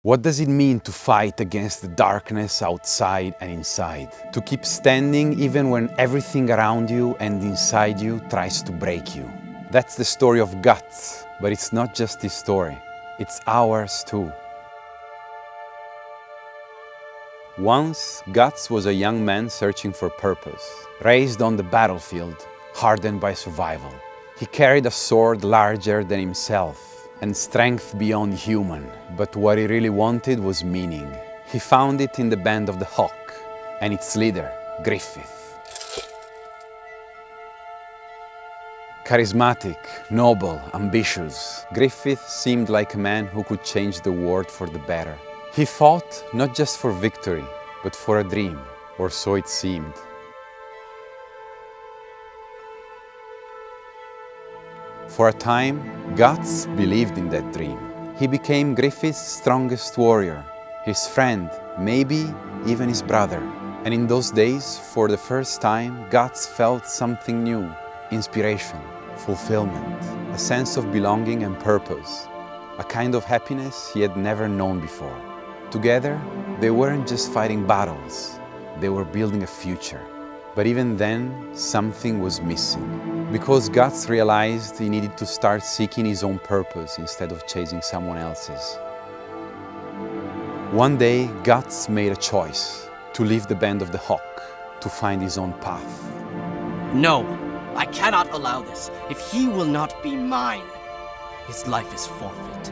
What does it mean to fight against the darkness outside and inside? To keep standing even when everything around you and inside you tries to break you? That's the story of Guts, but it's not just his story, it's ours too. Once, Guts was a young man searching for purpose, raised on the battlefield, hardened by survival. He carried a sword larger than himself and strength beyond human, but what he really wanted was meaning. He found it in the band of the Hawk and its leader, Griffith. Charismatic, noble, ambitious, Griffith seemed like a man who could change the world for the better. He fought not just for victory, but for a dream, or so it seemed. For a time, Guts believed in that dream. He became Griffith's strongest warrior, his friend, maybe even his brother. And in those days, for the first time, Guts felt something new: inspiration, fulfillment, a sense of belonging and purpose, a kind of happiness he had never known before. Together, they weren't just fighting battles, they were building a future. But even then, something was missing. Because Guts realized he needed to start seeking his own purpose instead of chasing someone else's. One day, Guts made a choice to leave the band of the Hawk, to find his own path. No, I cannot allow this. If he will not be mine, his life is forfeit.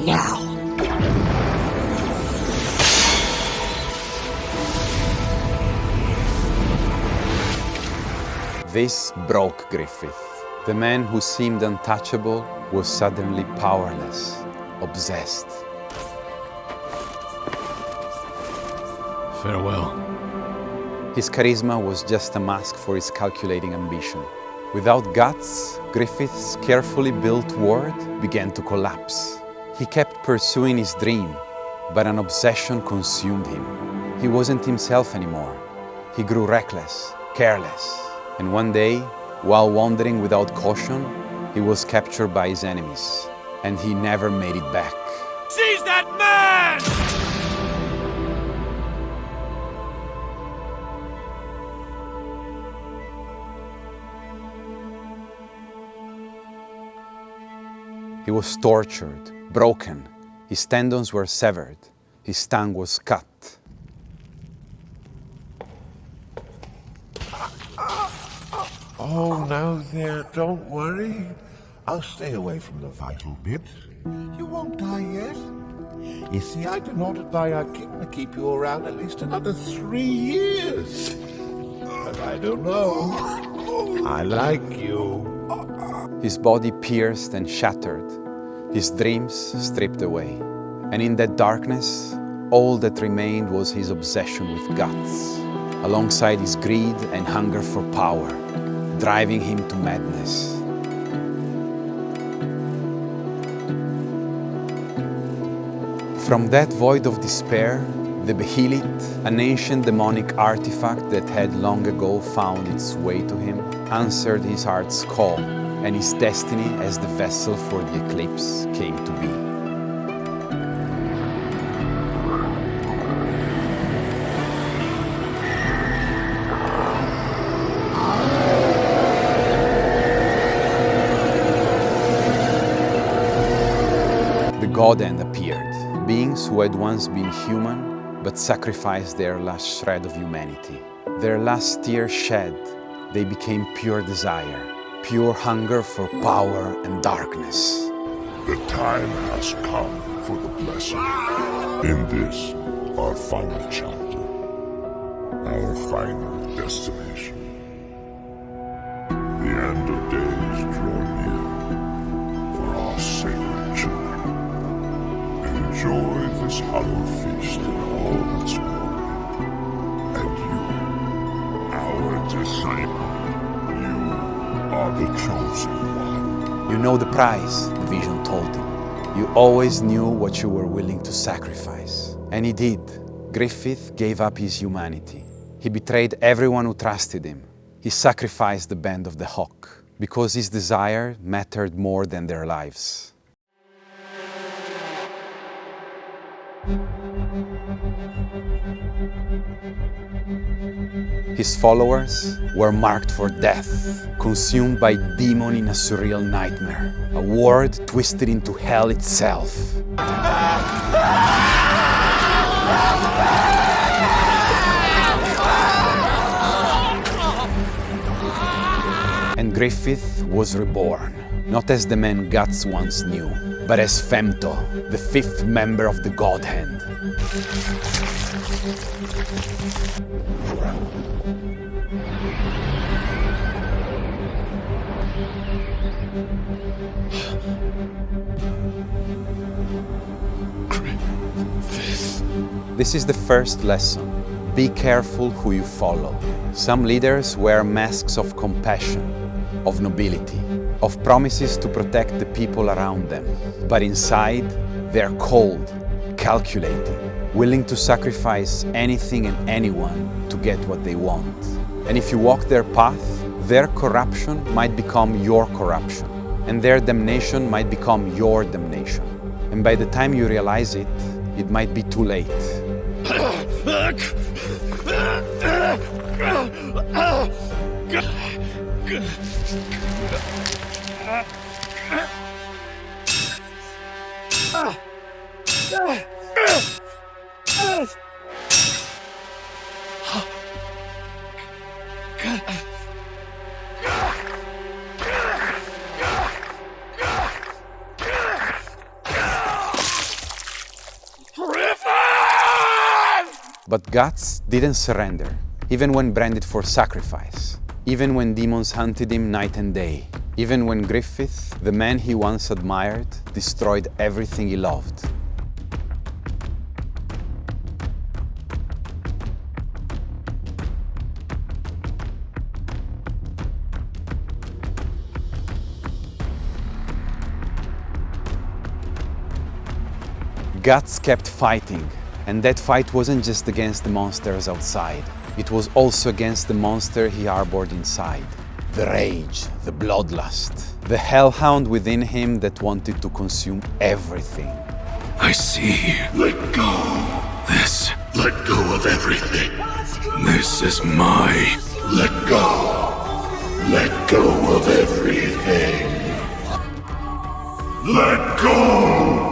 Now. This broke Griffith. The man who seemed untouchable was suddenly powerless, obsessed. Farewell. His charisma was just a mask for his calculating ambition. Without Guts, Griffith's carefully built world began to collapse. He kept pursuing his dream, but an obsession consumed him. He wasn't himself anymore. He grew reckless, careless. And one day, while wandering without caution, he was captured by his enemies, and he never made it back. Seize that man! He was tortured, broken. His tendons were severed. His tongue was cut. Oh, no there, don't worry. I'll stay away from the vital bits. You won't die yet. You see, I've been ordered by our king to keep you around at least another 3 years. But I don't know. I like you. His body pierced and shattered, his dreams stripped away. And in that darkness, all that remained was his obsession with Guts, alongside his greed and hunger for power, driving him to madness. From that void of despair, the Behelit, an ancient demonic artifact that had long ago found its way to him, answered his heart's call, and his destiny as the vessel for the Eclipse came to be. The God End appeared, beings who had once been human, but sacrificed their last shred of humanity. Their last tear shed, they became pure desire, pure hunger for power and darkness. The time has come for the blessing. In this, our final chapter, our final destination. The end of days draw near for our sacred children. Enjoy this hallowed feast in all its glory. And you, our disciple, you are the chosen one. You know the price, the vision told him. You always knew what you were willing to sacrifice. And he did. Griffith gave up his humanity. He betrayed everyone who trusted him. he sacrificed the Band of the Hawk because his desire mattered more than their lives. His followers were marked for death, consumed by demon in a surreal nightmare, a world twisted into hell itself. And Griffith was reborn, not as the man Guts once knew, but as Femto, the fifth member of the God Hand. This is the first lesson. Be careful who you follow. Some leaders wear masks of compassion, of nobility, of promises to protect the people around them. But inside, they're cold, calculating, willing to sacrifice anything and anyone to get what they want. And if you walk their path, their corruption might become your corruption, and their damnation might become your damnation. And by the time you realize it, it might be too late. But Guts didn't surrender, even when branded for sacrifice, even when demons hunted him night and day, even when Griffith, the man he once admired, destroyed everything he loved. Guts kept fighting. And that fight wasn't just against the monsters outside. It was also against the monster he harbored inside. The rage, the bloodlust, the hellhound within him that wanted to consume everything. I see. Let go. This. Let go of everything. This is my. Let go. Let go of everything. Let go.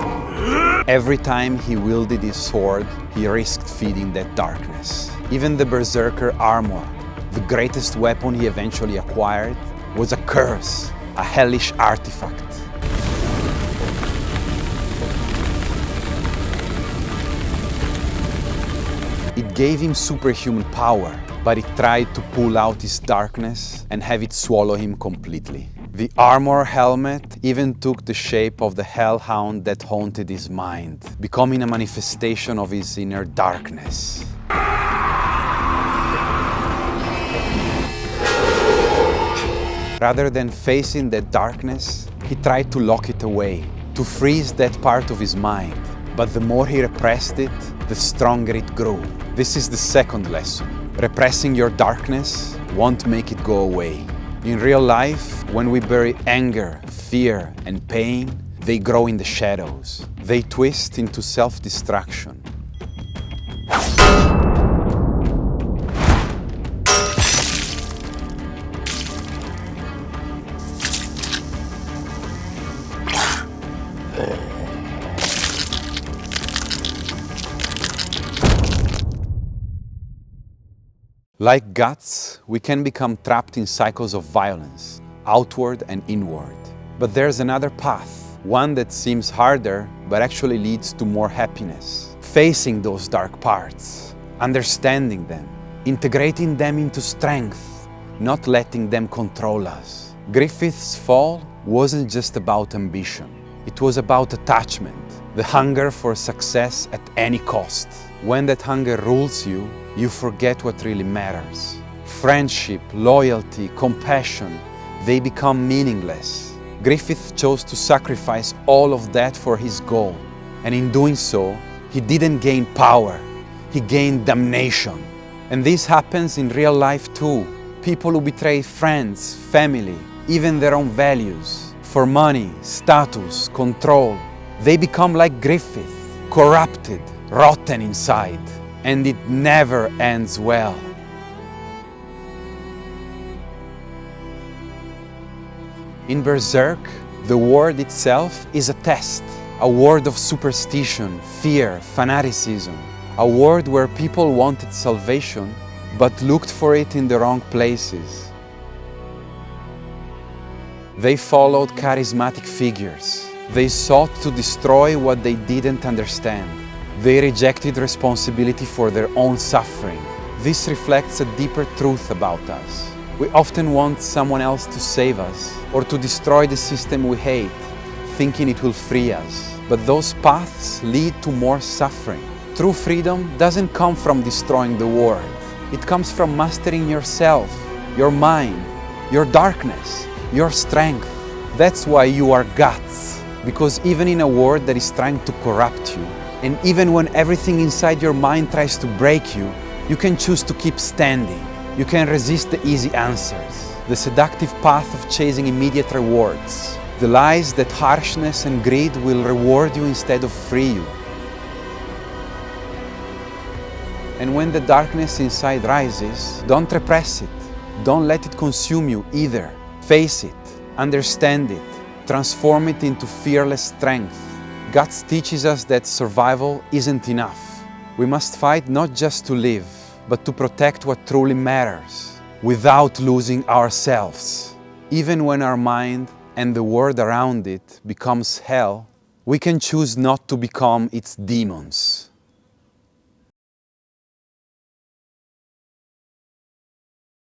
Every time he wielded his sword, he risked feeding that darkness. Even the Berserker armor, the greatest weapon he eventually acquired, was a curse, a hellish artifact. It gave him superhuman power, but it tried to pull out his darkness and have it swallow him completely. The armor helmet even took the shape of the hellhound that haunted his mind, becoming a manifestation of his inner darkness. Rather than facing that darkness, he tried to lock it away, to freeze that part of his mind. But the more he repressed it, the stronger it grew. This is the second lesson. Repressing your darkness won't make it go away. In real life, when we bury anger, fear, and pain, they grow in the shadows. They twist into self-destruction. Like Guts, we can become trapped in cycles of violence, outward and inward. But there's another path, one that seems harder, but actually leads to more happiness. Facing those dark parts, understanding them, integrating them into strength, not letting them control us. Griffith's fall wasn't just about ambition. It was about attachment, the hunger for success at any cost. When that hunger rules you, you forget what really matters. Friendship, loyalty, compassion, they become meaningless. Griffith chose to sacrifice all of that for his goal. And in doing so, he didn't gain power, he gained damnation. And this happens in real life too. people who betray friends, family, even their own values, for money, status, control. They become like Griffith, corrupted, rotten inside, and it never ends well. In Berserk, the world itself is a test, a world of superstition, fear, fanaticism, a world where people wanted salvation but looked for it in the wrong places. They followed charismatic figures. They sought to destroy what they didn't understand. They rejected responsibility for their own suffering. This reflects a deeper truth about us. We often want someone else to save us or to destroy the system we hate, thinking it will free us. But those paths lead to more suffering. True freedom doesn't come from destroying the world. It comes from mastering yourself, your mind, your darkness, your strength. That's why you are Guts. Because even in a world that is trying to corrupt you, and even when everything inside your mind tries to break you, you can choose to keep standing. You can resist the easy answers, the seductive path of chasing immediate rewards, the lies that harshness and greed will reward you instead of free you. And when the darkness inside rises, don't repress it. Don't let it consume you either. Face it, understand it, transform it into fearless strength. Guts teaches us that survival isn't enough. We must fight not just to live, but to protect what truly matters, without losing ourselves. Even when our mind and the world around it becomes hell, we can choose not to become its demons.